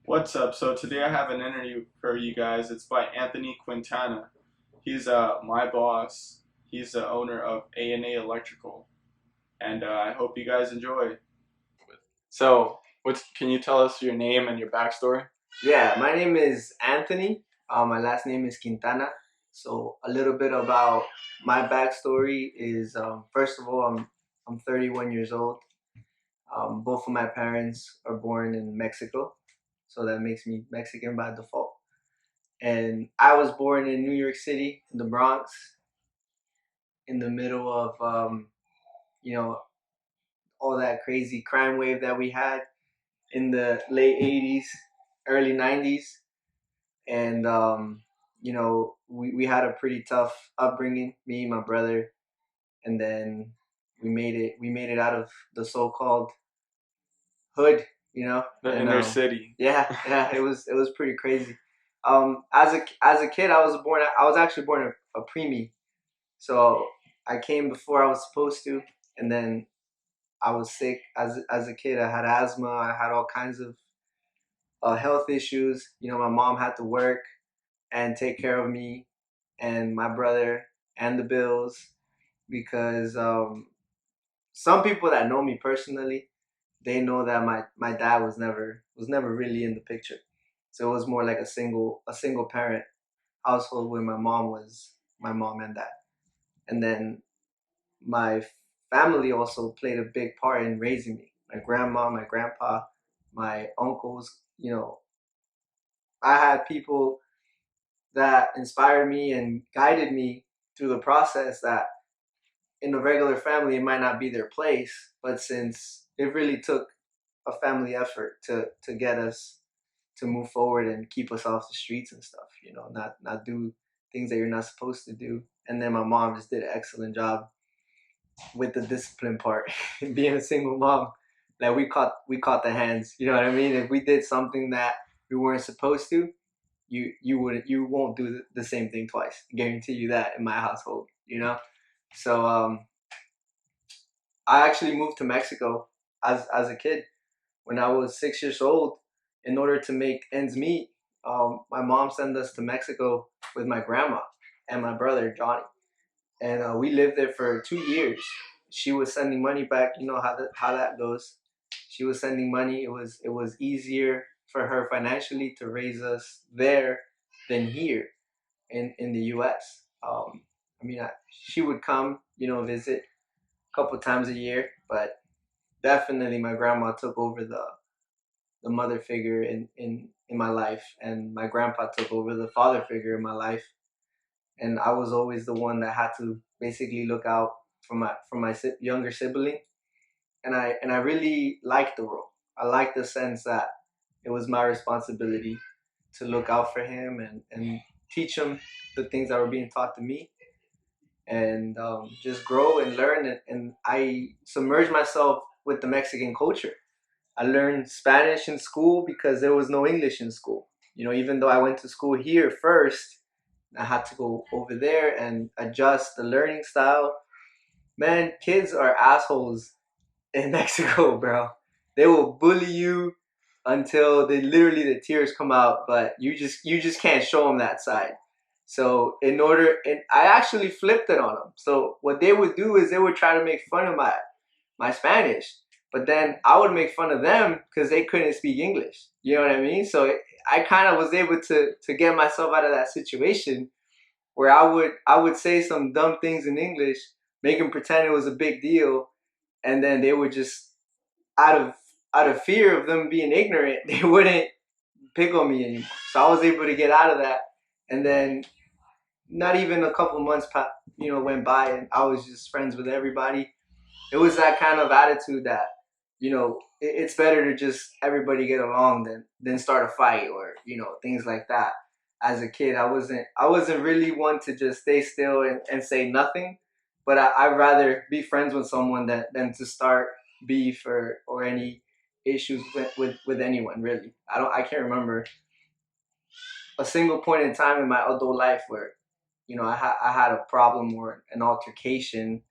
What's up? So today I have an interview for you guys. It's by Anthony Quintana. He's my boss. He's the owner of A&A Electrical, and I hope you guys enjoy. So, can you tell us your name and your backstory? Yeah, my name is Anthony. My last name is Quintana. So a little bit about my backstory is first of all, I'm 31 years old. Both of my parents are born in Mexico, so that makes me Mexican by default. And I was born in New York City, in the Bronx, in the middle of you know all that crazy crime wave that we had in the late 80s, early 90s. And we had a pretty tough upbringing, me and my brother. And then we made it out of the so-called hood, The and inner city. yeah, yeah, it was pretty crazy. As a kid, I was actually born a preemie, so I came before I was supposed to. And then I was sick as a kid. I had asthma. I had all kinds of health issues. My mom had to work and take care of me and my brother and the bills, because some people that know me personally, they know that my dad was never really in the picture. So it was more like a single parent household where my mom was my mom and dad. And then my family also played a big part in raising me. My grandma, my grandpa, my uncles. I had people that inspired me and guided me through the process that in a regular family it might not be their place. But since it really took a family effort to get us to move forward and keep us off the streets and stuff, not do things that you're not supposed to do. And then my mom just did an excellent job with the discipline part. Being a single mom, like we caught the hands, you know what I mean? If we did something that we weren't supposed to, you won't do the same thing twice. I guarantee you that in my household. So I actually moved to Mexico as a kid when I was 6 years old in order to make ends meet. My mom sent us to Mexico with my grandma and my brother Johnny, and we lived there for 2 years. She was sending money back. You know how that goes. She was sending money. It was easier for her financially to raise us there than here in the U.S. She would come, visit a couple times a year, but definitely my grandma took over the mother figure in my life, and my grandpa took over the father figure in my life. And I was always the one that had to basically look out for my younger sibling. And I really liked the role. I liked the sense that it was my responsibility to look out for him and teach him the things that were being taught to me, and just grow and learn. And I submerged myself with the Mexican culture. I learned Spanish in school because there was no English in school. Even though I went to school here first, I had to go over there and adjust the learning style. Man, kids are assholes in Mexico, bro. They will bully you until the tears come out, but you just can't show them that side. So and I actually flipped it on them. So what they would do is they would try to make fun of my Spanish, but then I would make fun of them because they couldn't speak English. You know what I mean? So I kind of was able to get myself out of that situation where I would say some dumb things in English, make them pretend it was a big deal, and then they would just out of out of fear of them being ignorant, they wouldn't pick on me anymore. So I was able to get out of that, and then not even a couple months went by, and I was just friends with everybody. It was that kind of attitude that it's better to just everybody get along than start a fight, or things like that. As a kid, I wasn't really one to just stay still and say nothing, but I'd rather be friends with someone than to start beef or any issues with anyone, really. I can't remember a single point in time in my adult life where I had a problem or an altercation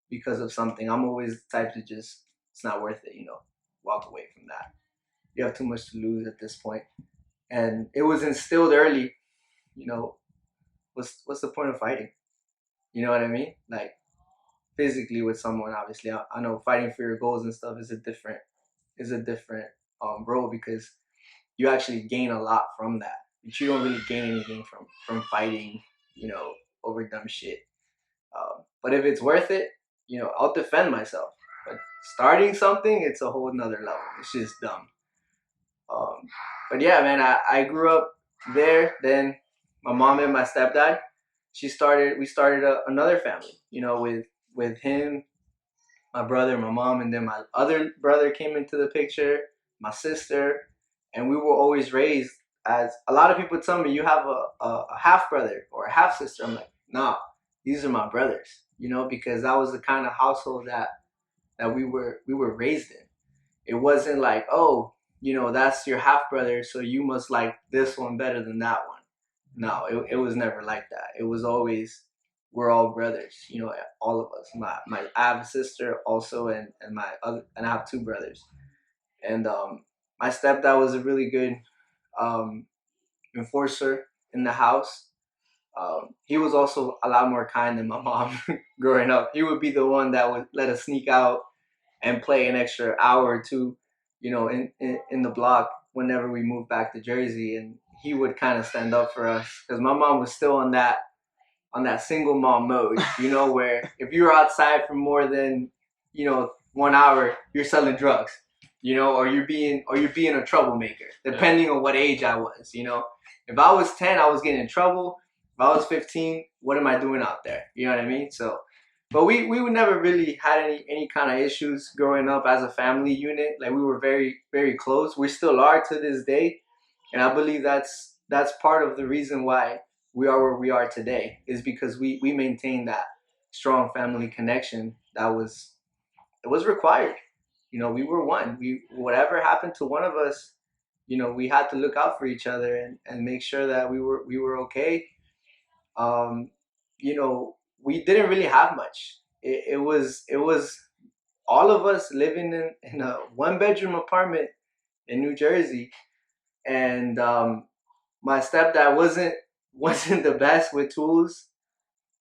because of something. I'm always the type to just, it's not worth it, walk away from that. You have too much to lose at this point. And it was instilled early, you know, what's the point of fighting? You know what I mean? Like physically with someone, obviously. I know fighting for your goals and stuff is a different role because you actually gain a lot from that. But you don't really gain anything from fighting, you know, over dumb shit. But if it's worth it, I'll defend myself. But starting something, it's a whole nother level. It's just dumb. Um, but yeah, man, I grew up there. Then my mom and my stepdad, we started another family, with him, my brother, my mom, and then my other brother came into the picture, my sister, and we were always raised as a lot of people tell me you have a half brother or a half sister. I'm like, nah, these are my brothers, because that was the kind of household that we were raised in. It wasn't like, oh, that's your half brother, so you must like this one better than that one. No, it was never like that. It was always we're all brothers, all of us. I have a sister also, and my other, and I have two brothers. And my stepdad was a really good um, enforcer in the house. He was also a lot more kind than my mom growing up. He would be the one that would let us sneak out and play an extra hour or two, in the block whenever we moved back to Jersey, and he would kind of stand up for us because my mom was still on that single mom mode, where if you were outside for more than 1 hour, you're selling drugs, or you're being a troublemaker, depending on what age I was. If I was 10, I was getting in trouble. If I was 15, what am I doing out there? You know what I mean? So, but we would never really had any kind of issues growing up as a family unit. Like we were very very close. We still are to this day, and I believe that's part of the reason why we are where we are today is because we maintain that strong family connection that was required. We were one. We whatever happened to one of us, we had to look out for each other and make sure that we were okay. Um, we didn't really have much. It was all of us living in a one bedroom apartment in New Jersey, and my stepdad wasn't the best with tools,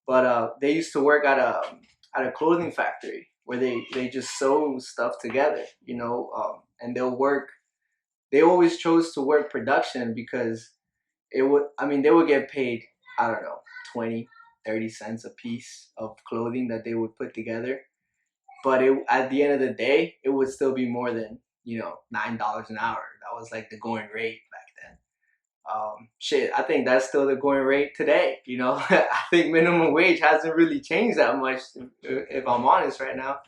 but they used to work at a clothing factory where they just sew stuff together, and they'll work. They always chose to work production because they would get paid, I don't know, 20, 30 cents a piece of clothing that they would put together. But at the end of the day, it would still be more than $9 an hour. That was like the going rate back then. Shit, I think that's still the going rate today. I think minimum wage hasn't really changed that much, if I'm honest right now.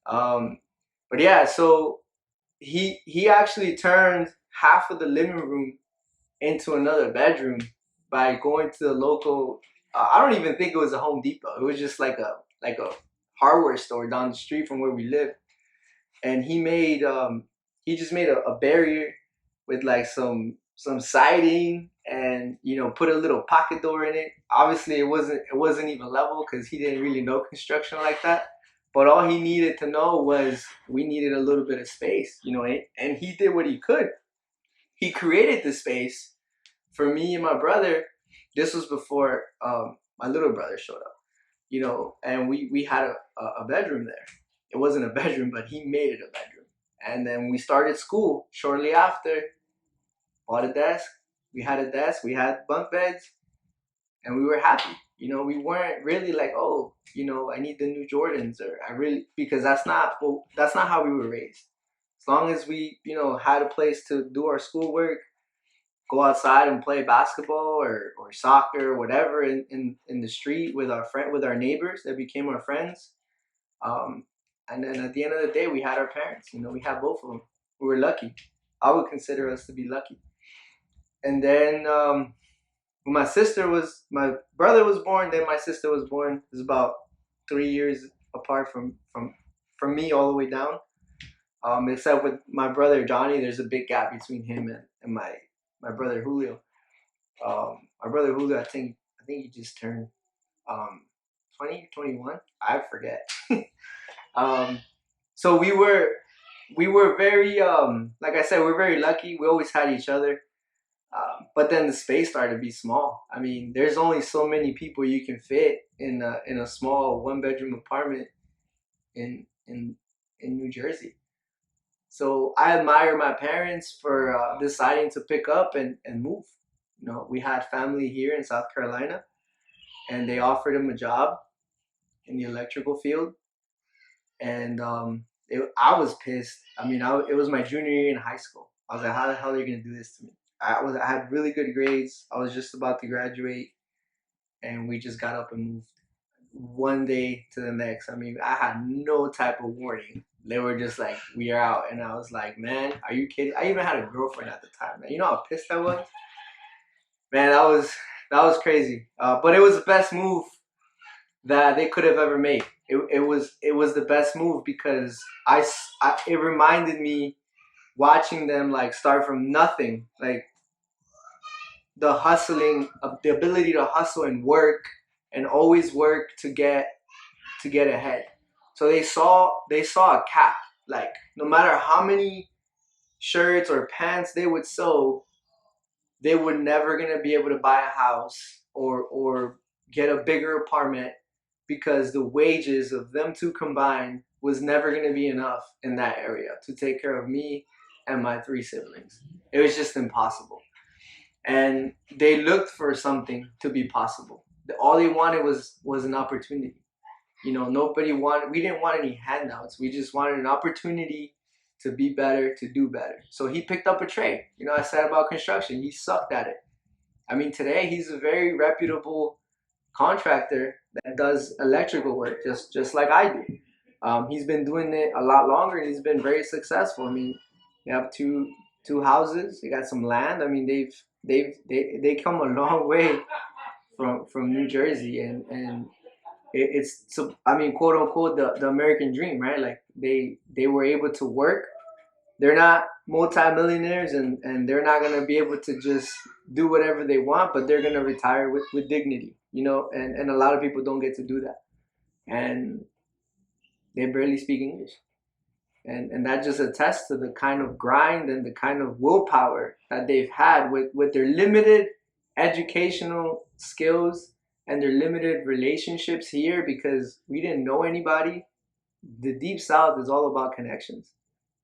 Um, but yeah, so he actually turned half of the living room into another bedroom by going to the local. I don't even think it was a Home Depot. It was just like a hardware store down the street from where we live, and he just made a barrier with like some siding and put a little pocket door in it. Obviously it wasn't even level because he didn't really know construction like that, but all he needed to know was we needed a little bit of space, and he did what he could. He created the space for me and my brother. This was before my little brother showed up, and we had a bedroom there. It wasn't a bedroom, but he made it a bedroom. And then we started school shortly after, bought a desk. We had a desk, we had bunk beds, and we were happy. We weren't really like, oh, I need the new Jordans, or I really, because that's not how we were raised. As long as we, had a place to do our schoolwork, go outside and play basketball or soccer or whatever in the street with our neighbors that became our friends. Um, and then at the end of the day, we had our parents. We had both of them. We were lucky. I would consider us to be lucky. And then when my brother was born, then my sister was born. It was about 3 years apart from me all the way down. Except with my brother Johnny, there's a big gap between him and my brother Julio. My brother Julio, I think he just turned um, 20, 21. I forget. um, so we were very like I said, we're very lucky. We always had each other. But then the space started to be small. I mean, there's only so many people you can fit in a small one bedroom apartment in in in New Jersey. So I admire my parents for deciding to pick up and move. You know, we had family here in South Carolina, and they offered him a job in the electrical field, and I was pissed. I mean, it was my junior year in high school. I was like, how the hell are you gonna do this to me? I had really good grades. I was just about to graduate, and we just got up and moved one day to the next. I mean, I had no type of warning. They were just like, "We are out," and I was like, "Man, are you kidding?" I even had a girlfriend at the time. Man. You know how pissed I was. Man, that was crazy. But it was the best move that they could have ever made. It was the best move because it reminded me watching them like start from nothing, like the hustling of the ability to hustle and work and always work to get ahead. So they saw a cap. Like no matter how many shirts or pants they would sew, they were never gonna be able to buy a house or get a bigger apartment because the wages of them two combined was never gonna be enough in that area to take care of me and my three siblings. It was just impossible. And they looked for something to be possible. All they wanted was an opportunity. You know, we didn't want any handouts. We just wanted an opportunity to be better, to do better. So he picked up a trade. You know, I said about construction, he sucked at it. I mean, today he's a very reputable contractor that does electrical work, just like I do. He's been doing it a lot longer, and he's been very successful. I mean, they have two houses. They got some land. I mean, they come a long way from New Jersey, and it's so I mean, quote unquote, the American dream, right? Like they were able to work. They're not multimillionaires, and they're not gonna be able to just do whatever they want, but they're gonna retire with dignity, you know. And a lot of people don't get to do that, and they barely speak English, and that just attests to the kind of grind and the kind of willpower that they've had with their limited educational skills and their limited relationships here because we didn't know anybody. The deep south is all about connections.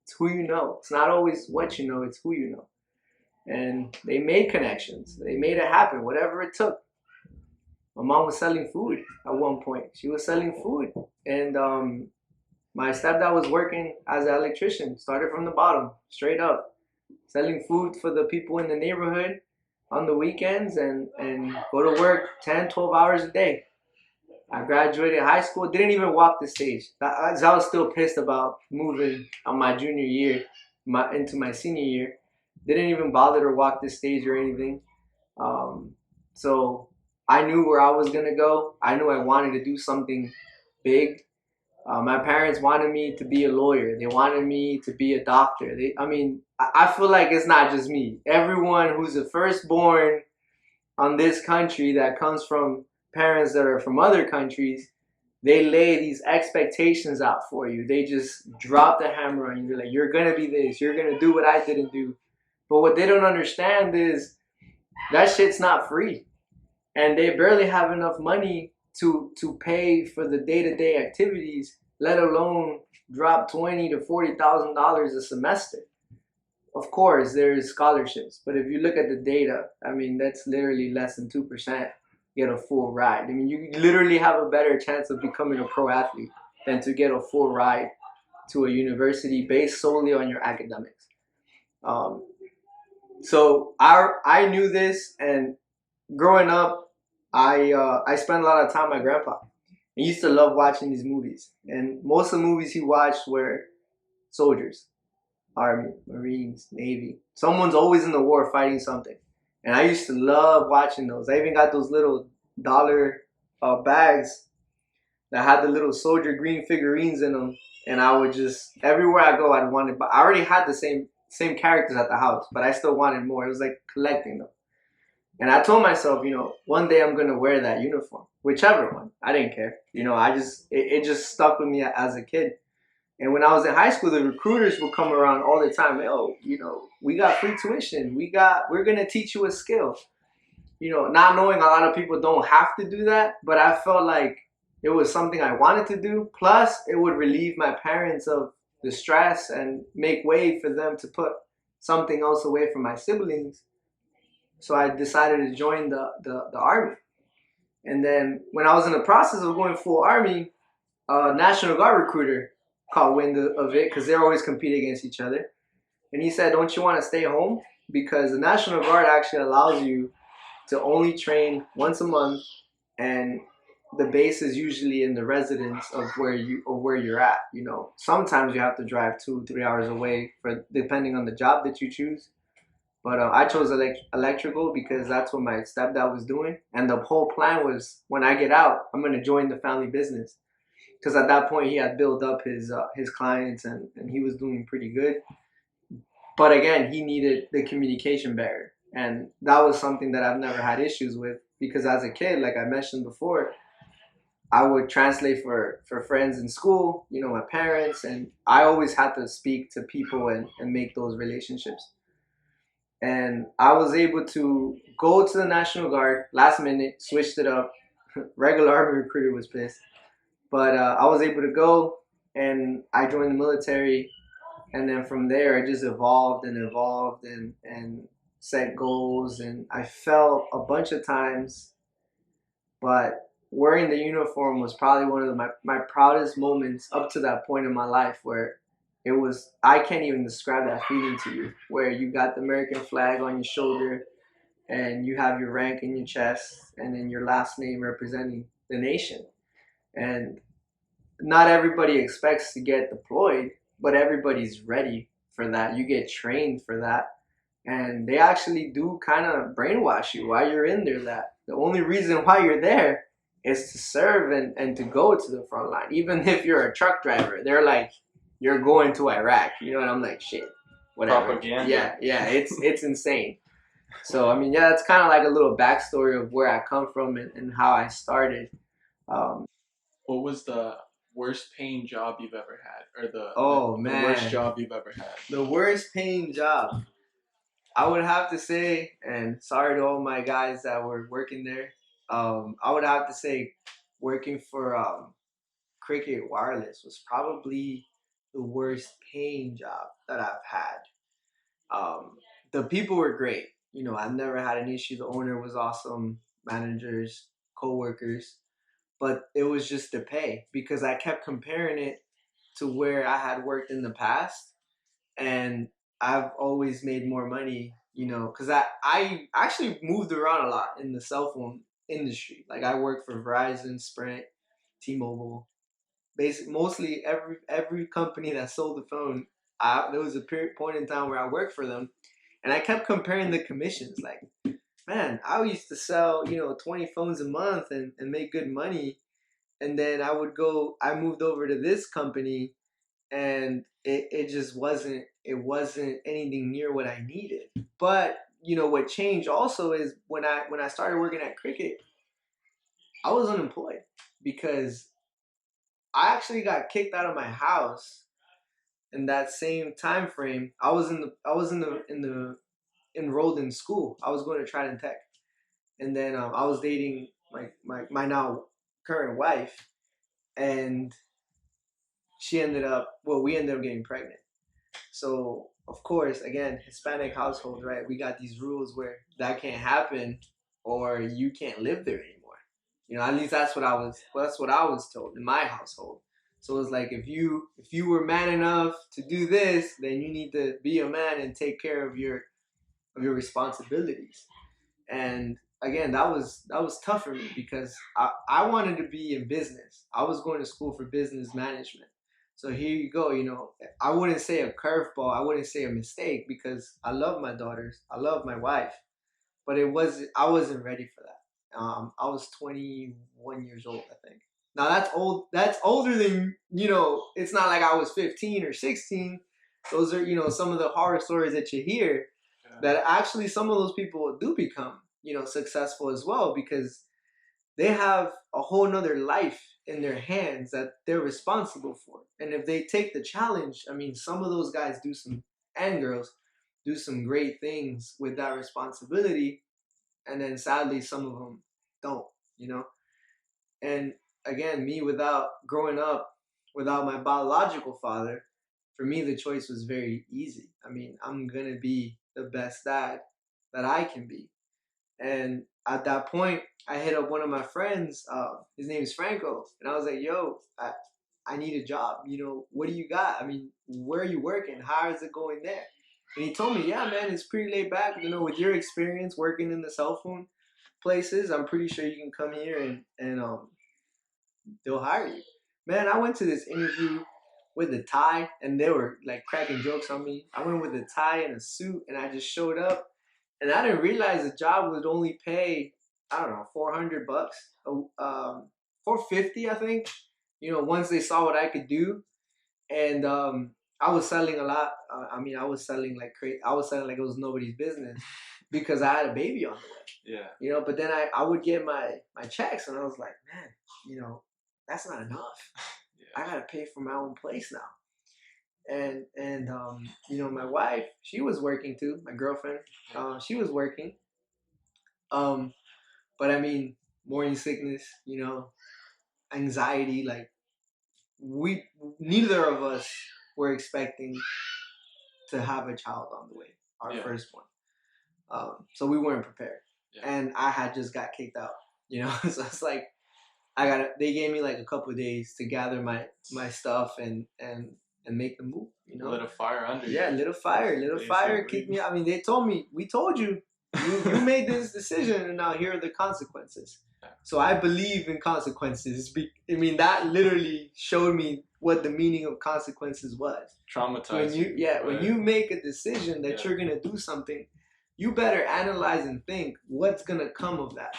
It's who you know. It's not always what you know, it's who you know. And they made connections. They made it happen, whatever it took. My mom was selling food at one point. She was selling food. And my stepdad was working as an electrician, started from the bottom, straight up, selling food for the people in the neighborhood on the weekends and go to work 10, 12 hours a day. I graduated high school, didn't even walk the stage. I was still pissed about moving on my junior year into my senior year. Didn't even bother to walk the stage or anything. Um, so I knew where I was going to go. I knew I wanted to do something big. My parents wanted me to be a lawyer. They wanted me to be a doctor. I mean, I feel like it's not just me. Everyone who's the firstborn on this country that comes from parents that are from other countries, they lay these expectations out for you. They just drop the hammer on you. They're like, you're gonna be this, you're gonna do what I didn't do. But what they don't understand is that shit's not free. And they barely have enough money to pay for the day-to-day activities, let alone drop $20,000 to $40,000 a semester. Of course, there's scholarships, but if you look at the data, I mean, that's literally less than 2% get a full ride. I mean, you literally have a better chance of becoming a pro athlete than to get a full ride to a university based solely on your academics. Um, so I knew this, and growing up, I spent a lot of time with my grandpa. He used to love watching these movies, and most of the movies he watched were soldiers. Army, Marines, Navy. Someone's always in the war fighting something. And I used to love watching those. I even got those little dollar bags that had the little soldier green figurines in them. And I would just, everywhere I go, I'd want it. But I already had the same characters at the house, but I still wanted more. It was like collecting them. And I told myself, one day I'm going to wear that uniform, whichever one. I didn't care. I just, it just stuck with me as a kid. And when I was in high school, the recruiters would come around all the time. Oh, we got free tuition. We're gonna teach you a skill. Not knowing a lot of people don't have to do that, but I felt like it was something I wanted to do. Plus, it would relieve my parents of the stress and make way for them to put something else away from my siblings. So I decided to join the army. And then when I was in the process of going full army, a National Guard recruiter caught wind of it because they're always competing against each other. And he said, "Don't you want to stay home? Because the National Guard actually allows you to only train once a month, and the base is usually in the residence of where you're at. Sometimes you have to drive 2-3 hours away for depending on the job that you choose. But I chose electrical because that's what my stepdad was doing, and the whole plan was when I get out, I'm gonna join the family business because at that point he had built up his clients and he was doing pretty good. But again, he needed the communication barrier. And that was something that I've never had issues with because as a kid, like I mentioned before, I would translate for friends in school, my parents, and I always had to speak to people and make those relationships. And I was able to go to the National Guard last minute, switched it up. Regular Army recruiter was pissed. But I was able to go and I joined the military, and then from there I just evolved and evolved and set goals, and I fell a bunch of times, but wearing the uniform was probably one of my proudest moments up to that point in my life where it was I can't even describe that feeling to you, where you got the American flag on your shoulder and you have your rank in your chest and then your last name representing the nation. And not everybody expects to get deployed, but everybody's ready for that. You get trained for that. And they actually do kind of brainwash you while you're in there that the only reason why you're there is to serve and to go to the front line. Even if you're a truck driver, they're like, you're going to Iraq. And I'm like, shit, whatever. Propaganda. Yeah, it's insane. So, I mean, yeah, that's kind of like a little backstory of where I come from and how I started. Um, What was the worst paying job you've ever had, or oh, the worst man. job you've ever had? The worst paying job, I would have to say, and sorry to all my guys that were working there, I would have to say working for Cricket Wireless was probably the worst paying job that I've had. The people were great. I've never had an issue. The owner was awesome, managers, co-workers, but it was just the pay because I kept comparing it to where I had worked in the past, and I've always made more money, because I actually moved around a lot in the cell phone industry. Like I worked for Verizon, Sprint, T-Mobile, basically mostly every company that sold the phone. There was a point in time where I worked for them, and I kept comparing the commissions. Like, man, I used to sell 20 phones a month and make good money, and then I moved over to this company and it just wasn't anything near what I needed. But what changed also is when I started working at Cricket, I was unemployed because I actually got kicked out of my house in that same time frame. I was enrolled in school. I was going to Trident Tech, and then I was dating my now current wife, and we ended up getting pregnant. So of course, again, Hispanic household, right? We got these rules where that can't happen, or you can't live there anymore. At least that's what I was told in my household. So it's like if you were man enough to do this, then you need to be a man and take care of your responsibilities. And again, that was tough for me because I wanted to be in business. I was going to school for business management. So here you go, I wouldn't say a curveball, I wouldn't say a mistake because I love my daughters, I love my wife, but I wasn't ready for that. I was 21 years old, I think. Now that's old. That's older than It's not like I was 15 or 16. Those are some of the horror stories that you hear. That actually some of those people do become successful as well because they have a whole nother life in their hands that they're responsible for. And if they take the challenge, I mean, some of those guys do some, and girls do some great things with that responsibility. And then sadly, some of them don't, you know? And again, me without growing up without my biological father, for me, the choice was very easy. I mean, I'm going to be the best dad that I can be. And at that point, I hit up one of my friends. His name is Franco, and I was like, "Yo, I need a job. You know, what do you got? I mean, where are you working? How is it going there?" And he told me, "Yeah, man, it's pretty laid back. You know, with your experience working in the cell phone places, I'm pretty sure you can come here and they'll hire you." Man, I went to this interview with a tie, and they were like cracking jokes on me. I went with a tie and a suit, and I just showed up, and I didn't realize the job would only pay, I don't know, $400, 450, I think. You know, once they saw what I could do, and I was selling a lot. I mean, I was selling like crazy. I was selling like it was nobody's business because I had a baby on the way. Yeah. You know, but then I would get my checks, and I was like, man, you know, that's not enough. Yeah. I gotta pay for my own place now. And you know, my wife, she was working too. My girlfriend, she was working. But I mean, morning sickness, you know, anxiety. Like we, neither of us were expecting to have a child on the way. Our first one. So we weren't prepared, and I had just got kicked out. You know, so it's like they gave me like a couple of days to gather my stuff and make the move. You know, lit a fire under you. Yeah, little fire, kicked me out. I mean, they told me, we told you, you made this decision, and now here are the consequences. So I believe in consequences. I mean, that literally showed me what the meaning of consequences was. Traumatized. When you make a decision that you're gonna do something, you better analyze and think what's gonna come of that.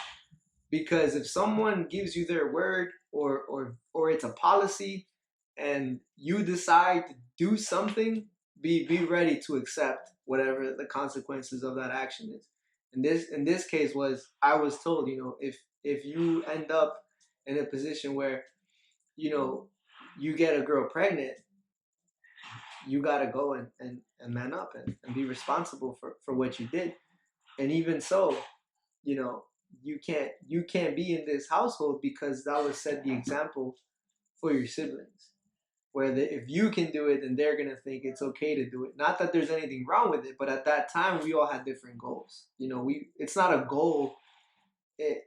Because if someone gives you their word or it's a policy and you decide to do something, be ready to accept whatever the consequences of that action is. In this case was, I was told, you know, if you end up in a position where, you know, you get a girl pregnant, you gotta go and man up and be responsible for what you did. And even so, you know, you can't be in this household because that was set the example for your siblings, where if you can do it, then they're gonna think it's okay to do it. Not that there's anything wrong with it, but at that time we all had different goals. You know, it's not a goal.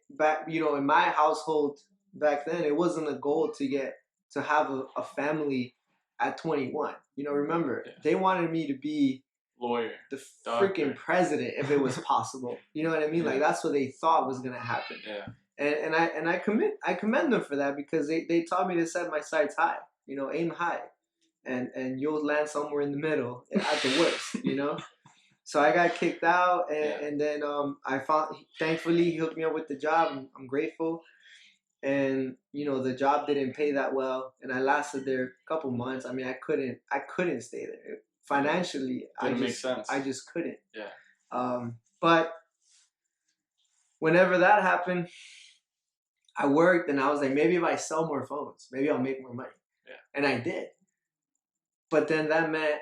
Back, you know, in my household back then, it wasn't a goal to have a family at 21. You know, remember, they wanted me to be lawyer, the freaking president if it was possible. You know what I mean? Like that's what they thought was gonna happen. Yeah. And I commend them for that, because they taught me to set my sights high. You know, aim high, and you'll land somewhere in the middle at the worst. You know. So I got kicked out, and then thankfully he hooked me up with the job. I'm grateful. And you know, the job didn't pay that well, and I lasted there a couple months. I mean, I couldn't stay there financially. Didn't make sense. I just couldn't. Yeah. But whenever that happened, I worked, and I was like, maybe if I sell more phones, maybe I'll make more money. Yeah. And I did. But then that meant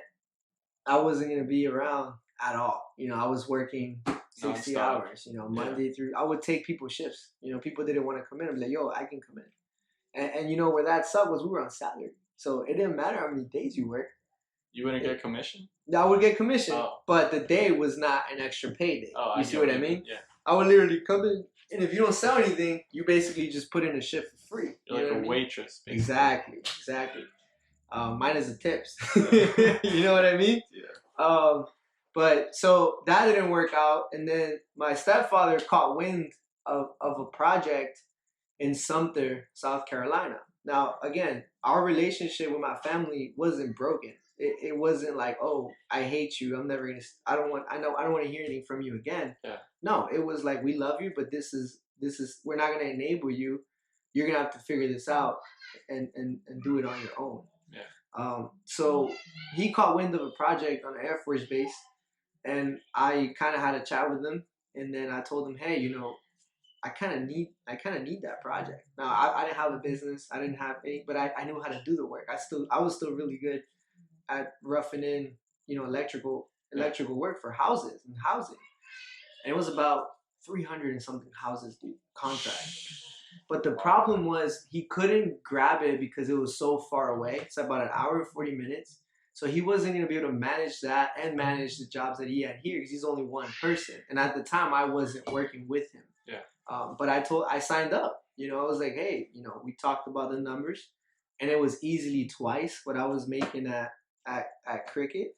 I wasn't gonna be around at all. You know, I was working 60 Non-stop. hours. You know, Monday through. I would take people shifts. You know, people didn't want to come in. I'm like, yo, I can come in. And you know where that sucked was we were on salary, so it didn't matter how many days you worked. You wouldn't get commission? I would get commission, but the day was not an extra payday. Oh, you see what I mean? Yeah. I would literally come in, and if you don't sell anything, you basically just put in a shift for free. You're like a waitress. Basically. Exactly. Mine is the tips. You know what I mean? Yeah. But so that didn't work out, and then my stepfather caught wind of a project in Sumter, South Carolina. Now, again, our relationship with my family wasn't broken. It wasn't like, oh, I hate you. I'm never gonna. I don't want to hear anything from you again. Yeah. No, it was like, we love you, but this is we're not gonna enable you. You're gonna have to figure this out and do it on your own. Yeah. So he caught wind of a project on an Air Force base, and I kind of had a chat with him, and then I told him, hey, you know, I kind of need that project. Now I didn't have a business, I didn't have any, but I knew how to do the work. I was still really good at roughing in, electrical work for houses and housing. And it was about 300 and something houses, dude, contract. But the problem was he couldn't grab it because it was so far away. It's about an hour and 40 minutes. So he wasn't going to be able to manage that and manage the jobs that he had here because he's only one person. And at the time, I wasn't working with him. Yeah. But I signed up. I was like, hey, we talked about the numbers, and it was easily twice what I was making at Cricket.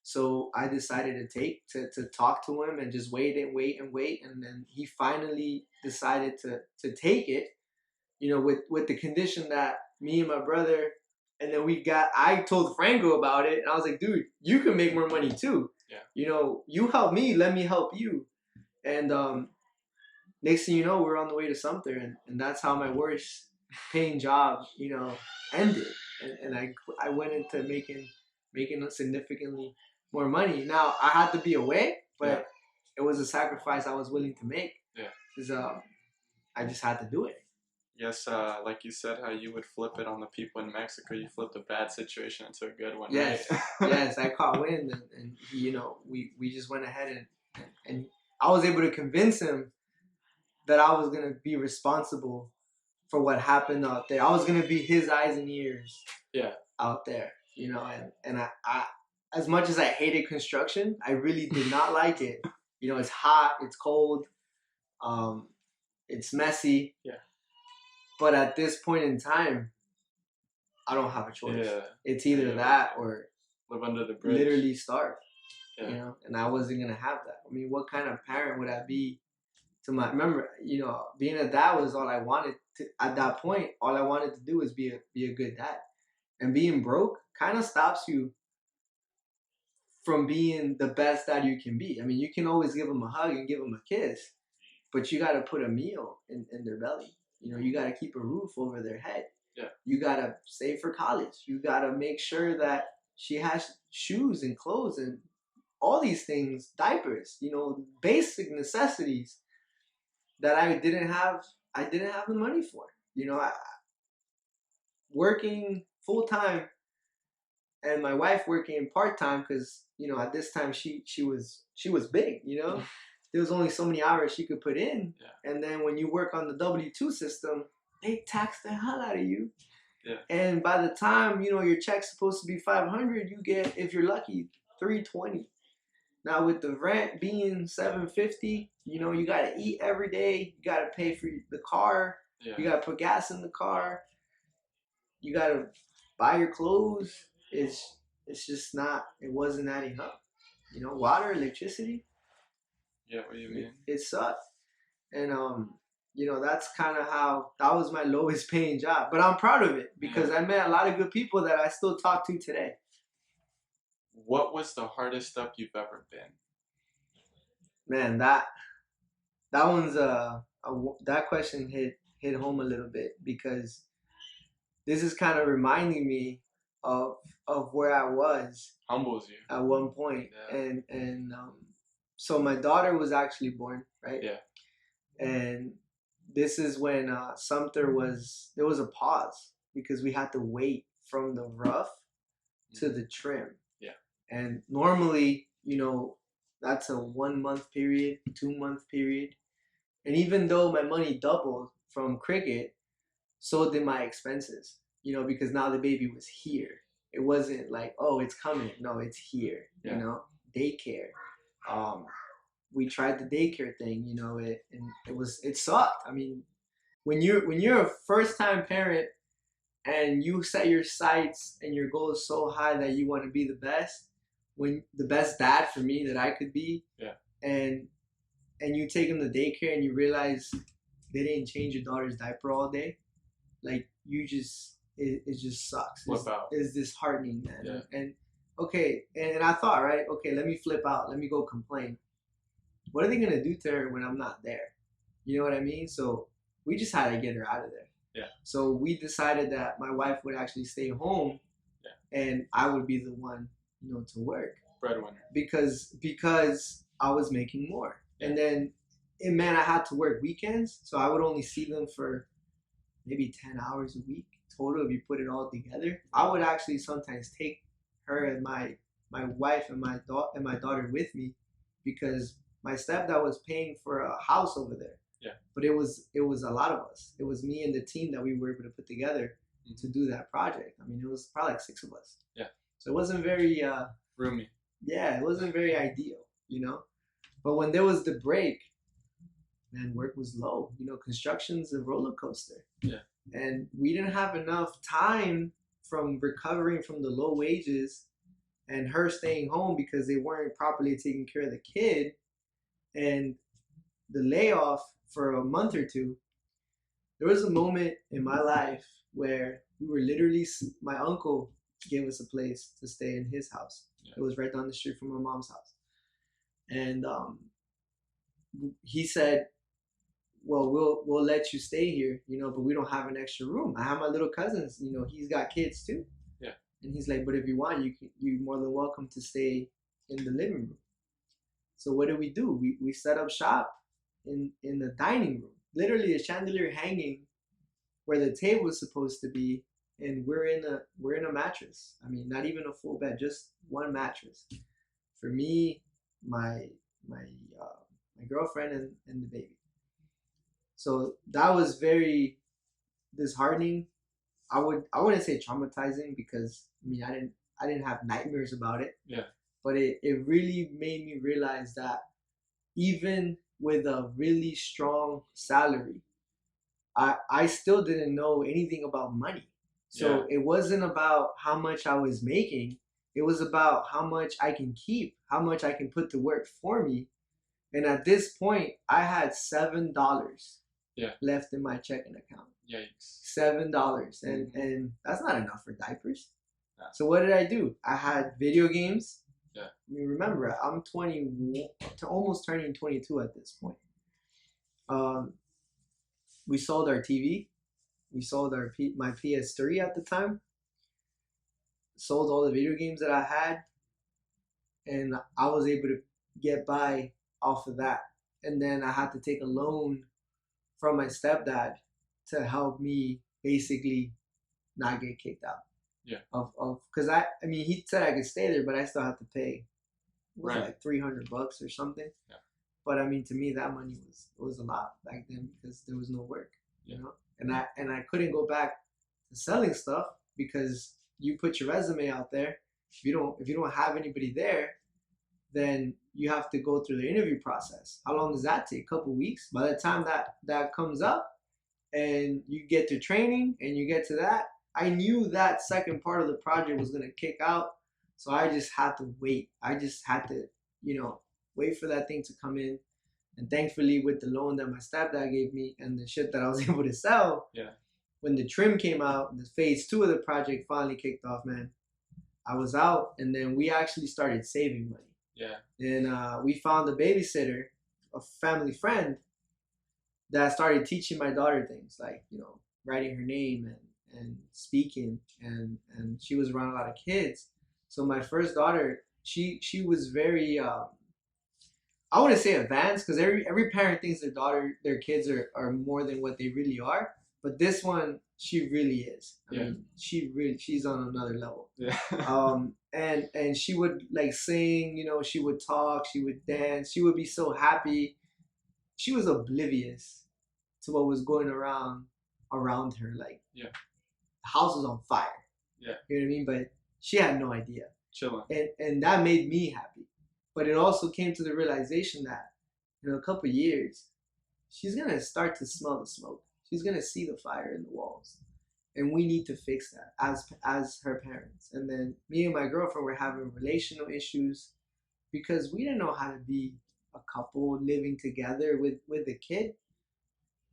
So I decided to talk to him and just wait, and then he finally decided to take it, with the condition that me and my brother, and then I told Franco about it, and I was like, dude, you can make more money too. Yeah. You help me, let me help you. And next thing you know, we're on the way to Sumter, and that's how my worst paying job, ended. And I went into making significantly more money. Now I had to be away, but it was a sacrifice I was willing to make. Yeah. Because I just had to do it. Yes, like you said, how you would flip it on the people in Mexico. You flipped a bad situation into a good one, yes. right? Yes, I caught wind, and we just went ahead and I was able to convince him that I was gonna be responsible for what happened out there. I was gonna be his eyes and ears. Yeah. Out there, and I as much as I hated construction, I really did not like it. It's hot, it's cold, it's messy. Yeah. But at this point in time, I don't have a choice. Yeah. It's either that or live under the bridge. Literally starve. Yeah. And I wasn't gonna have that. I mean, what kind of parent would I be to my? Remember, being a dad was all I wanted to. At that point, all I wanted to do was be a good dad. And being broke kind of stops you from being the best dad you can be. I mean, you can always give them a hug and give them a kiss, but you got to put a meal in their belly. You got to keep a roof over their head. Yeah. You got to save for college. You got to make sure that she has shoes and clothes and all these things, diapers, basic necessities that I didn't have the money for. Working full time and my wife working part time because at this time she was big. There was only so many hours she could put in. Yeah. And then when you work on the W-2 system, they tax the hell out of you. Yeah. And by the time your check's supposed to be $500, you get, if you're lucky, $320. Now with the rent being $750, you got to eat every day. You got to pay for the car. Yeah. You got to put gas in the car. You got to buy your clothes. It's just not. It wasn't adding up. Water, electricity. Yeah, what do you mean? It sucked, and that's kind of how that was my lowest paying job. But I'm proud of it because I met a lot of good people that I still talk to today. What was the hardest step you've ever been? Man, that one's that question hit home a little bit because this is kind of reminding me of where I was. Humbles you. At one point. Yeah. And so my daughter was actually born, right? Yeah. And this is when Sumter there was a pause because we had to wait from the rough to the trim. Yeah. And normally, that's a 1 month period, 2 month period. And even though my money doubled from Cricket, so did my expenses, because now the baby was here. It wasn't like, oh, it's coming. No, it's here. Yeah. Daycare. We tried the daycare thing, it sucked. I mean, when you're a first time parent and you set your sights and your goals so high that you want to be the best dad for me that I could be. Yeah. And you take them to daycare and you realize they didn't change your daughter's diaper all day. Like it just sucks. It's disheartening, man. Yeah. And okay, and I thought, right, okay, let me flip out. Let me go complain. What are they gonna do to her when I'm not there? You know what I mean? So we just had to get her out of there. Yeah. So we decided that my wife would actually stay home. Yeah. And I would be the one, to work. Breadwinner. Because I was making more. Yeah. And then and man, I had to work weekends, so I would only see them for maybe 10 hours a week total if you put it all together. I would actually sometimes take her and my wife and my daughter with me because my stepdad was paying for a house over there. Yeah. But it was a lot of us. It was me and the team that we were able to put together to do that project. I mean, it was probably like 6 of us. Yeah. So it wasn't very roomy. Yeah, it wasn't very ideal, you know. But when there was the break, man, work was low. You know, construction's a roller coaster. Yeah. And we didn't have enough time from recovering from the low wages and her staying home because they weren't properly taking care of the kid and the layoff for a month or two. There was a moment in my life where we were literally, my uncle gave us a place to stay in his house. Yeah. It was right down the street from my mom's house. And he said, well, we'll let you stay here, you know, but we don't have an extra room. I have my little cousins, you know, he's got kids too. Yeah. And he's like, but if you want, you're more than welcome to stay in the living room. So what did we do? We set up shop in the dining room, literally a chandelier hanging where the table was supposed to be, and we're in a mattress. I mean, not even a full bed, just one mattress for me, my girlfriend, and the baby. So that was very disheartening. I wouldn't say traumatizing because I mean I didn't have nightmares about it. Yeah. But it really made me realize that even with a really strong salary, I still didn't know anything about money. So it wasn't about how much I was making. It was about how much I can keep, how much I can put to work for me. And at this point, I had $7 left in my checking account. Yikes. $7. And that's not enough for diapers. Yeah. So what did I do? I had video games. Yeah. I mean, remember, I'm 20, almost turning 22 at this point. We sold our TV. We sold my PS3 at the time. Sold all the video games that I had. And I was able to get by off of that. And then I had to take a loan from my stepdad to help me basically not get kicked out. Yeah. Because I mean, he said I could stay there, but I still have to pay like $300 or something. Yeah. But I mean, to me, that money was a lot back then because there was no work, you know. And I couldn't go back to selling stuff because you put your resume out there. If you don't have anybody there, then you have to go through the interview process. How long does that take? A couple weeks. By the time that comes up and you get to training and you get to that, I knew that second part of the project was going to kick out. So I just had to wait. I just had to, you know, wait for that thing to come in. And thankfully, with the loan that my stepdad gave me and the shit that I was able to sell, when the trim came out, the phase 2 of the project finally kicked off, man, I was out. And then we actually started saving money. Yeah. And we found a babysitter, a family friend, that started teaching my daughter things like, you know, writing her name and speaking, and she was around a lot of kids. So my first daughter, she was very I wouldn't say advanced because every parent thinks their kids are more than what they really are. But this one, she really is. I mean, she's on another level. Yeah. And she would like sing, you know, she would talk, she would dance, she would be so happy. She was oblivious to what was going around her. Like, the house was on fire. Yeah. You know what I mean? But she had no idea. Chilling. And that made me happy. But it also came to the realization that in a couple of years, she's going to start to smell the smoke. She's going to see the fire in the walls. And we need to fix that as her parents. And then me and my girlfriend were having relational issues because we didn't know how to be a couple living together with a kid.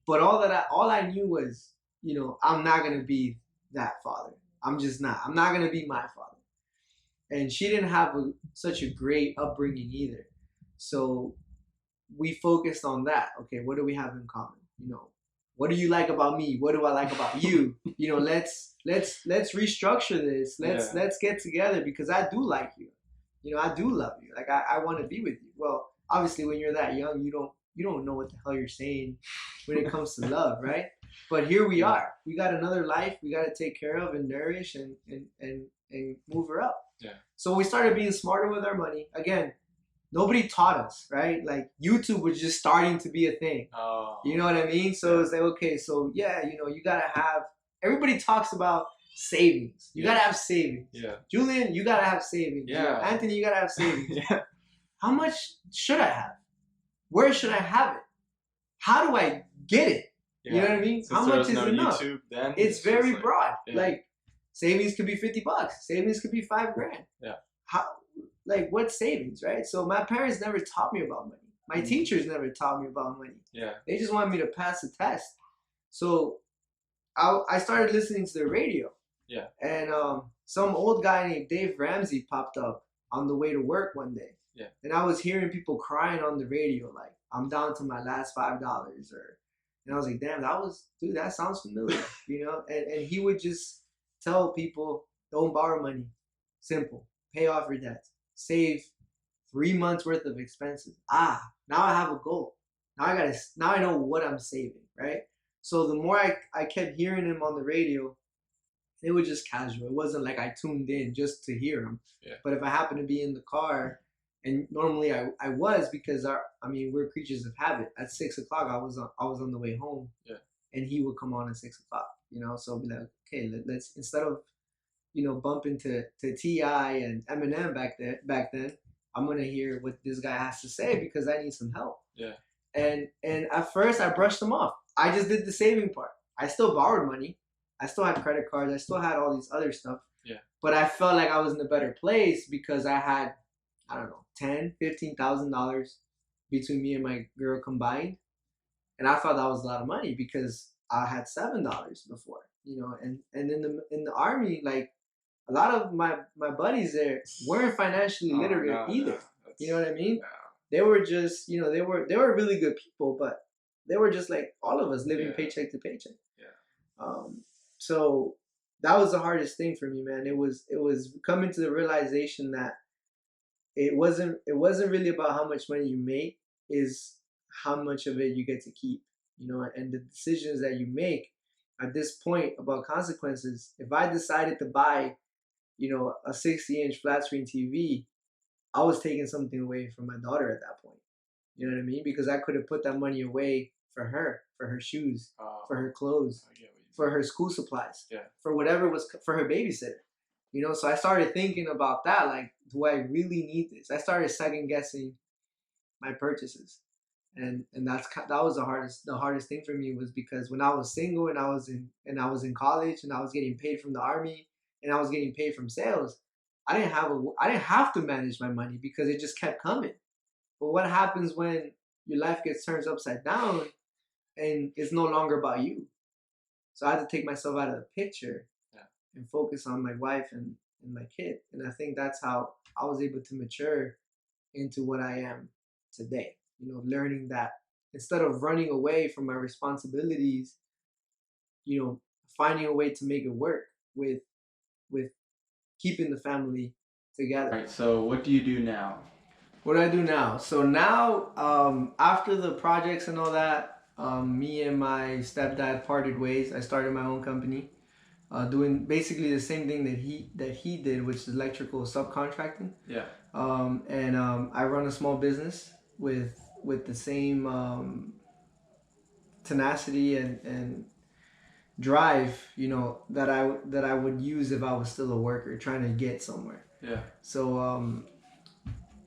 But all I knew was, you know, I'm not going to be that father. I'm just not. I'm not going to be my father. And she didn't have such a great upbringing either. So we focused on that. Okay, what do we have in common? You know, what do you like about me? What do I like about you? You know, let's restructure this. Let's get together because I do like you. You know, I do love you. Like I want to be with you. Well, obviously when you're that young, you don't know what the hell you're saying when it comes to love, right? But here we are. We got another life we got to take care of and nourish and move her up. Yeah. So we started being smarter with our money. Again, nobody taught us, right? Like YouTube was just starting to be a thing. Oh. You know what I mean? So it's like, okay, so yeah, you know, you gotta have. Everybody talks about savings. You gotta have savings. Yeah. Julian, you gotta have savings. Yeah. You know, Anthony, you gotta have savings. Yeah. How much should I have? Where should I have it? How do I get it? Yeah. You know what I mean? Since how much is enough? YouTube, then it's very like, broad. Yeah. Like savings could be $50. Savings could be $5,000. Yeah. How? Like what's savings, right? So my parents never taught me about money. My teachers never taught me about money. Yeah. They just wanted me to pass the test. So I started listening to the radio. Yeah. And some old guy named Dave Ramsey popped up on the way to work one day. Yeah. And I was hearing people crying on the radio, like, I'm down to my last $5 and I was like, damn, that sounds familiar, you know? And he would just tell people, don't borrow money. Simple. Pay off your debts. Save 3 months worth of expenses. Now I have a goal. Now I know what I'm saving, right? So the more I kept hearing him on the radio, it was just casual. It wasn't like I tuned in just to hear him. Yeah. But if I happened to be in the car, and normally I was, because we're creatures of habit. At 6 o'clock, I was on the way home. Yeah. And he would come on at 6 o'clock, you know. So I'd be like, okay, let's instead of, you know, bumping to T.I. and Eminem back then, I'm gonna hear what this guy has to say because I need some help. Yeah. And at first I brushed him off. I just did the saving part. I still borrowed money. I still had credit cards. I still had all these other stuff. Yeah. But I felt like I was in a better place because I had, I don't know, $10,000-$15,000 between me and my girl combined. And I thought that was a lot of money because I had $7 before, you know, and in the army, like a lot of my buddies there weren't financially literate either. You know what I mean? No. They were just, you know, they were really good people, but they were just like all of us living paycheck to paycheck. Yeah. So that was the hardest thing for me, man. It was coming to the realization that it wasn't really about how much money you make, is how much of it you get to keep, you know, and the decisions that you make at this point about consequences. If I decided to buy, you know, a 60-inch flat screen TV, I was taking something away from my daughter at that point. You know what I mean? Because I could have put that money away for her shoes, for her clothes, for her school supplies, for whatever was for her babysitter. You know, so I started thinking about that. Like, do I really need this? I started second guessing my purchases, and that was the hardest thing for me, was because when I was single and I was in college and I was getting paid from the army and I was getting paid from sales, I didn't have to manage my money because it just kept coming. But what happens when your life gets turned upside down and it's no longer about you? So I had to take myself out of the picture and focus on my wife and my kid. And I think that's how I was able to mature into what I am today. You know, learning that instead of running away from my responsibilities, you know, finding a way to make it work with keeping the family together. Right. So what do you do now? What do I do now? So now, after the projects and all that, me and my stepdad parted ways. I started my own company, doing basically the same thing that he did, which is electrical subcontracting. Yeah. I run a small business with the same tenacity and drive, you know, that I would use if I was still a worker trying to get somewhere. Yeah. So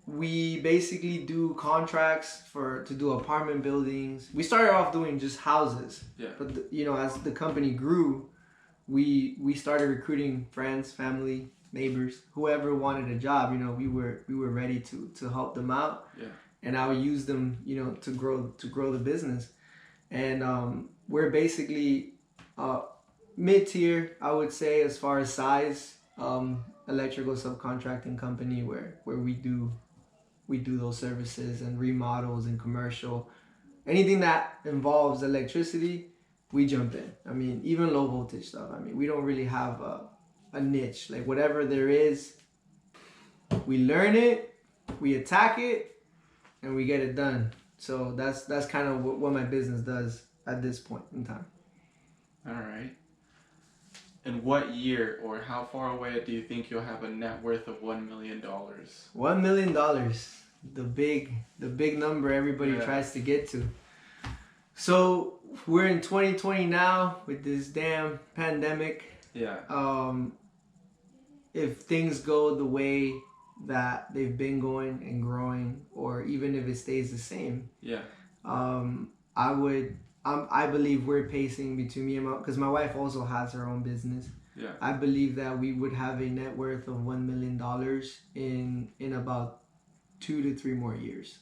we basically do contracts to do apartment buildings. We started off doing just houses. Yeah. But you know, as the company grew, we started recruiting friends, family, neighbors, whoever wanted a job. You know, we were ready to help them out. Yeah. And I would use them, you know, to grow the business. And we're basically mid-tier, I would say, as far as size, electrical subcontracting company where we do those services and remodels and commercial. Anything that involves electricity, we jump in. I mean, even low voltage stuff. I mean, we don't really have a niche. Like, whatever there is, we learn it, we attack it, and we get it done. So that's kind of what my business does at this point in time. All right. In what year or how far away do you think you'll have a net worth of $1 million? $1 million, the big number everybody tries to get to. So we're in 2020 now with this damn pandemic. Yeah. If things go the way that they've been going and growing, or even if it stays the same, yeah, I would. I believe we're pacing between me and because my wife also has her own business. Yeah. I believe that we would have a net worth of $1 million in about 2 to 3 more years.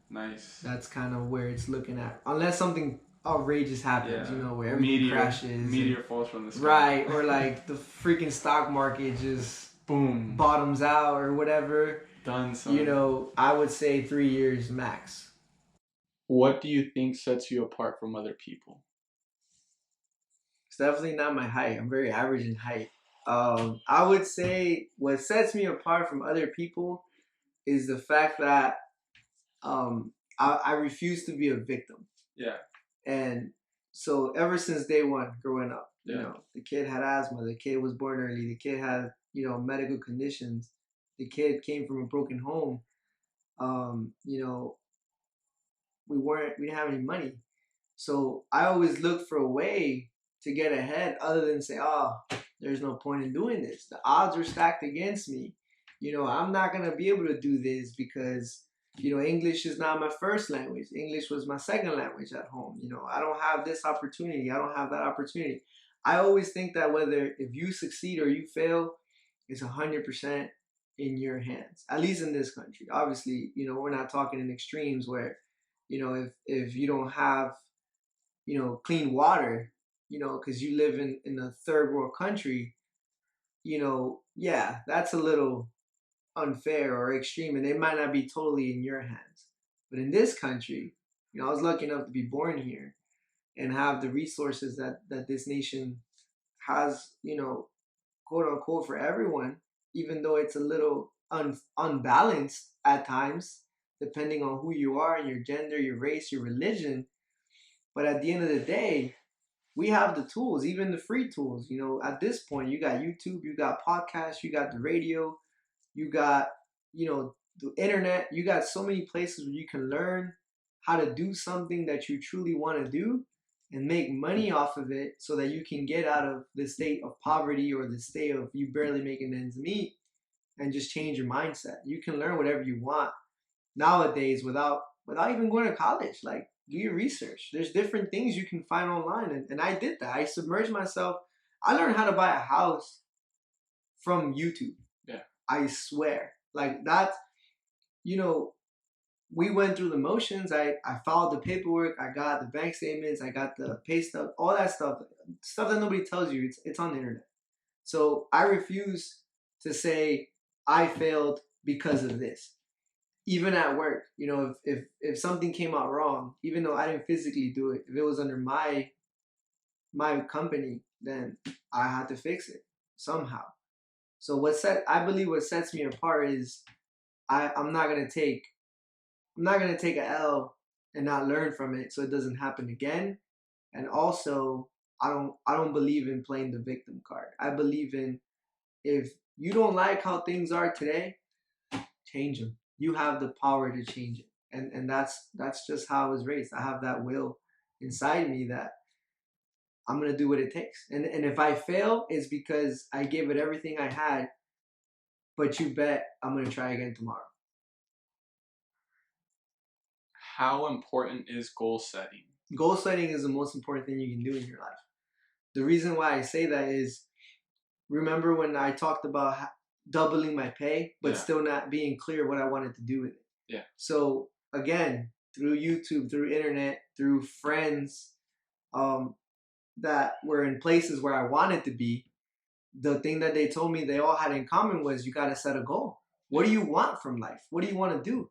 Nice. That's kind of where it's looking at, unless something outrageous happens, where everything crashes. Meteor falls from the sky. Right, or like the freaking stock market just boom bottoms out or whatever. Done. Son. I would say 3 years max. What do you think sets you apart from other people? It's definitely not my height. I'm very average in height. I would say what sets me apart from other people is the fact that I refuse to be a victim. Yeah. And so ever since day one, growing up, the kid had asthma, the kid was born early, the kid had, medical conditions, the kid came from a broken home. We didn't have any money. So I always looked for a way to get ahead other than say, oh, there's no point in doing this. The odds are stacked against me. I'm not going to be able to do this because, English is not my first language. English was my second language at home. I don't have this opportunity. I don't have that opportunity. I always think that whether if you succeed or you fail, it's 100% in your hands, at least in this country. Obviously, we're not talking in extremes where, if you don't have, clean water, because you live in a third world country, yeah, that's a little unfair or extreme, and it might not be totally in your hands. But in this country, I was lucky enough to be born here and have the resources that this nation has, quote unquote, for everyone, even though it's a little unbalanced at times, depending on who you are and your gender, your race, your religion. But at the end of the day, we have the tools, even the free tools. At this point, you got YouTube, you got podcasts, you got the radio, you got, the internet. You got so many places where you can learn how to do something that you truly want to do and make money off of it so that you can get out of the state of poverty or the state of you barely making ends meet and just change your mindset. You can learn whatever you want nowadays without even going to college. Like, do your research. There's different things you can find online. And I did that. I submerged myself. I learned how to buy a house from YouTube. Yeah. I swear. Like that, we went through the motions. I followed the paperwork. I got the bank statements. I got the pay stub, all that stuff that nobody tells you. It's on the internet. So I refuse to say I failed because of this. Even at work, if something came out wrong, even though I didn't physically do it, if it was under my company, then I had to fix it somehow. So I believe what sets me apart is I'm not gonna take an L and not learn from it, so it doesn't happen again. And also, I don't believe in playing the victim card. I believe in, if you don't like how things are today, change them. You have the power to change it, and that's just how I was raised. I have that will inside me that I'm gonna do what it takes. And if I fail, it's because I gave it everything I had. But you bet I'm gonna try again tomorrow. How important is goal setting? Goal setting is the most important thing you can do in your life. The reason why I say that is, remember when I talked about doubling my pay, but still not being clear what I wanted to do with it. Yeah. So again, through YouTube, through internet, through friends that were in places where I wanted to be, the thing that they told me they all had in common was you got to set a goal. What do you want from life? What do you want to do?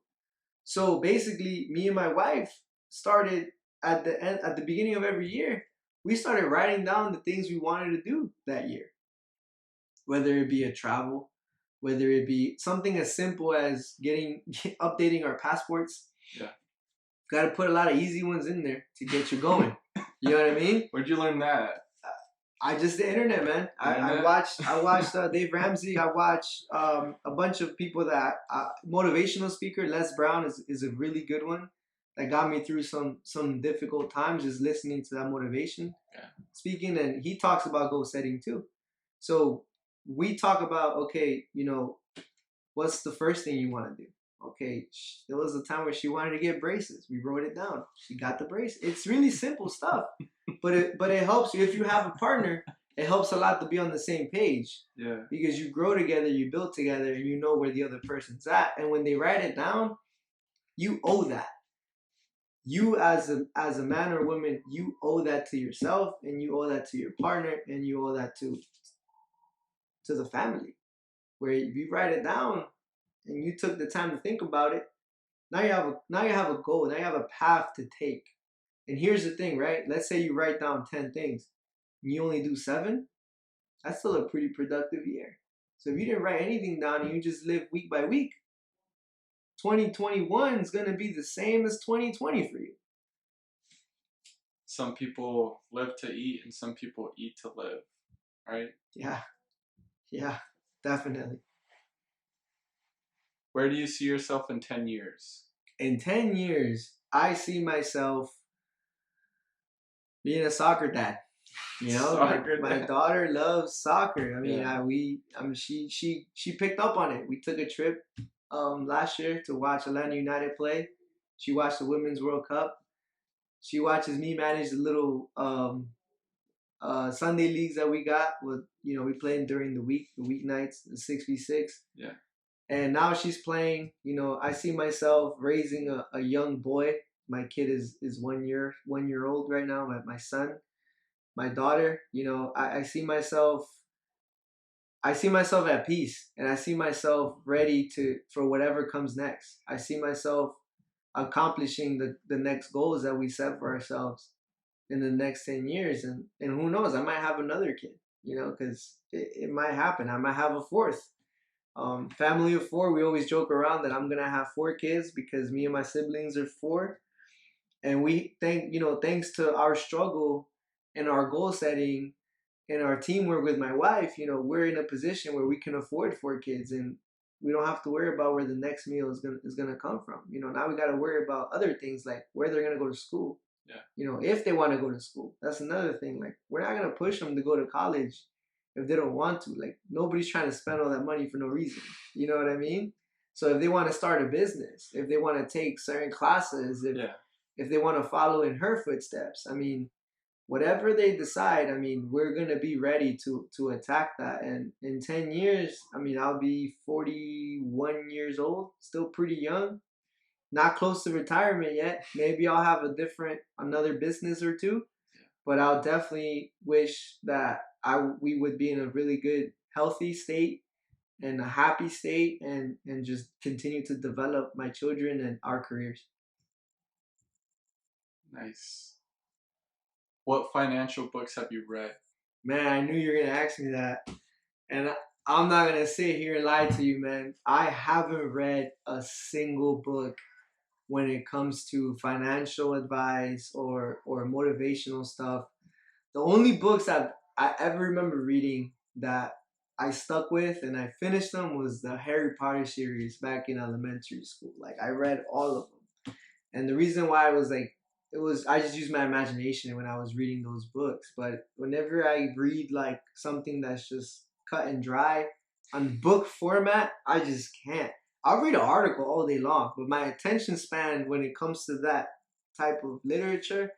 So basically, me and my wife started at the beginning of every year, we started writing down the things we wanted to do that year. Whether it be a travel, whether it be something as simple as updating our passports, Yeah. Got to put a lot of easy ones in there to get you going. You know what I mean? Where'd you learn that? The internet, man. I watched Dave Ramsey. I watched a bunch of people that motivational speaker Les Brown is a really good one that got me through some difficult times just listening to that motivation speaking, and he talks about goal setting too. So we talk about, okay, what's the first thing you want to do? Okay, there was a time where she wanted to get braces. We wrote it down. She got the brace. It's really simple stuff, but it helps you if you have a partner. It helps a lot to be on the same page. Yeah. Because you grow together, you build together, and you know where the other person's at. And when they write it down, you owe that. You as a man or woman, you owe that to yourself, and you owe that to your partner, and you owe that to the family. Where if you write it down and you took the time to think about it, now you have a goal, now you have a path to take. And here's the thing, right? Let's say you write down 10 things and you only do 7, that's still a pretty productive year. So if you didn't write anything down and you just live week by week, 2021 is going to be the same as 2020 for you. Some people live to eat and some people eat to live, right? Yeah, definitely. Where do you see yourself in 10 years? In 10 years, I see myself being a soccer dad. My daughter loves soccer. I mean, she picked up on it. We took a trip last year to watch Atlanta United play. She watched the Women's World Cup. She watches me manage the little Sunday leagues that we got. With we play during the weeknights, the 6v6. Yeah. And now she's playing. I see myself raising a young boy. My kid is 1 year old right now. My son. My daughter, I see myself at peace, and I see myself ready for whatever comes next. I see myself accomplishing the next goals that we set for ourselves in the next 10 years. And who knows, I might have another kid, because it might happen. I might have a fourth. Family of 4, we always joke around that I'm going to have 4 kids because me and my siblings are 4. And we thanks to our struggle and our goal setting and our teamwork with my wife, we're in a position where we can afford 4 kids, and we don't have to worry about where the next meal is gonna come from. Now we got to worry about other things like where they're gonna go to school. Yeah. If they want to go to school, that's another thing. Like, we're not gonna push them to go to college if they don't want to. Like, nobody's trying to spend all that money for no reason. You know what I mean? So if they want to start a business, if they want to take certain classes, if they want to follow in her footsteps, I mean, whatever they decide, I mean, we're going to be ready to attack that. And in 10 years, I mean, I'll be 41 years old, still pretty young, not close to retirement yet. Maybe I'll have another business or two, but I'll definitely wish that we would be in a really good, healthy state and a happy state, and just continue to develop my children and our careers. Nice. What financial books have you read? Man, I knew you were going to ask me that. And I'm not going to sit here and lie to you, man. I haven't read a single book when it comes to financial advice or motivational stuff. The only books that I ever remember reading that I stuck with and I finished them was the Harry Potter series back in elementary school. Like, I read all of them. And the reason why I was like, I just used my imagination when I was reading those books. But whenever I read like something that's just cut and dry on book format, I just can't. I'll read an article all day long, but my attention span when it comes to that type of literature,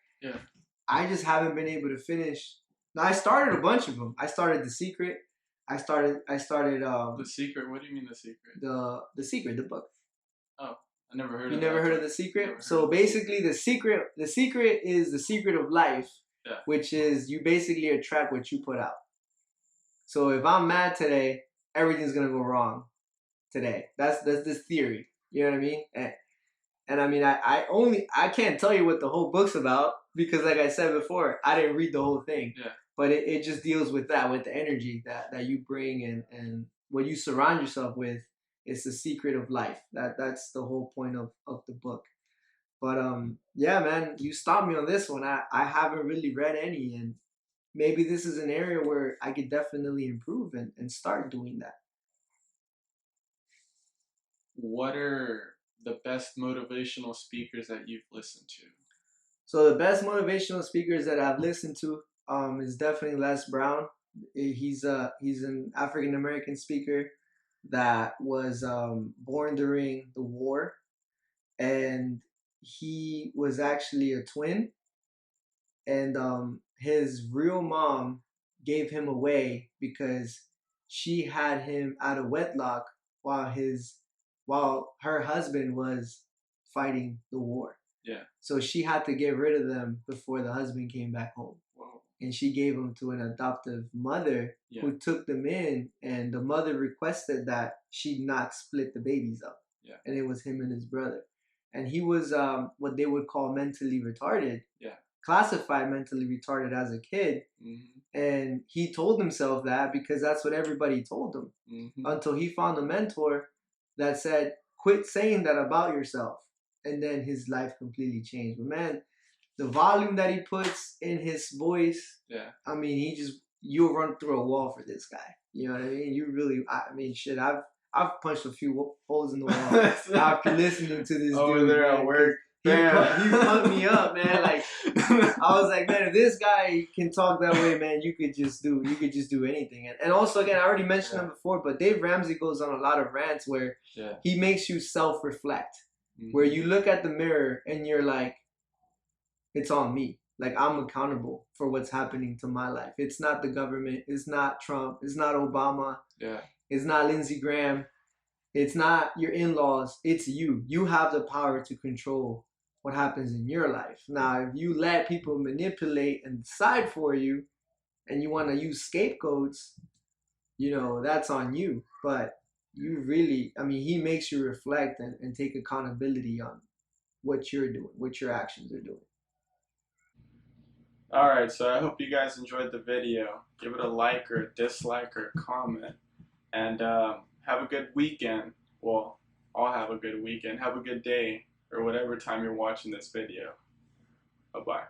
I just haven't been able to finish. Now, I started a bunch of them. I started The Secret. I started The Secret? What do you mean The Secret? The Secret, the book. Oh. I never heard of You never heard of The Secret? So basically, The Secret is the secret of life, which is you basically attract what you put out. So if I'm mad today, everything's gonna go wrong today. That's this theory. You know what I mean? And I mean, I can't tell you what the whole book's about because, like I said before, I didn't read the whole thing. Yeah. But it just deals with that, with the energy that you bring and what you surround yourself with. It's the secret of life. That's the whole point of the book. But yeah, man, you stopped me on this one. I haven't really read any, and maybe this is an area where I could definitely improve and start doing that. What are the best motivational speakers that you've listened to? So the best motivational speakers that I've listened to is definitely Les Brown. He's an African American speaker that was born during the war, and he was actually a twin, and his real mom gave him away because she had him out of wedlock while her husband was fighting the war. Yeah. So she had to get rid of them before the husband came back home. Whoa. And she gave them to an adoptive mother, Yeah. who took them in, and the mother requested that she not split the babies up. Yeah. And it was him and his brother. And he was what they would call mentally retarded. Yeah. Classified mentally retarded as a kid. Mm-hmm. And he told himself that because that's what everybody told him. Mm-hmm. Until he found a mentor that said, quit saying that about yourself. And then his life completely changed. But man, the volume that he puts in his voice, yeah. I mean, you'll run through a wall for this guy. You know what I mean? Shit, I've punched a few holes in the wall after listening to this over dude there man, at work. He pumped me up, man. Like I was like, man, if this guy can talk that way, man, you could just do anything. And also, again, I already mentioned him before, but Dave Ramsey goes on a lot of rants where he makes you self-reflect, where you look at the mirror and you're like, it's on me. Like I'm accountable for what's happening to my life. It's not the government. It's not Trump. It's not Obama. Yeah. It's not Lindsey Graham. It's not your in-laws. It's you. You have the power to control what happens in your life. Now, if you let people manipulate and decide for you, and you want to use scapegoats, that's on you. But you really, he makes you reflect and take accountability on what you're doing, what your actions are doing. Alright, so I hope you guys enjoyed the video. Give it a like or a dislike or a comment. And have a good weekend. Well, I'll have a good weekend. Have a good day or whatever time you're watching this video. Bye-bye.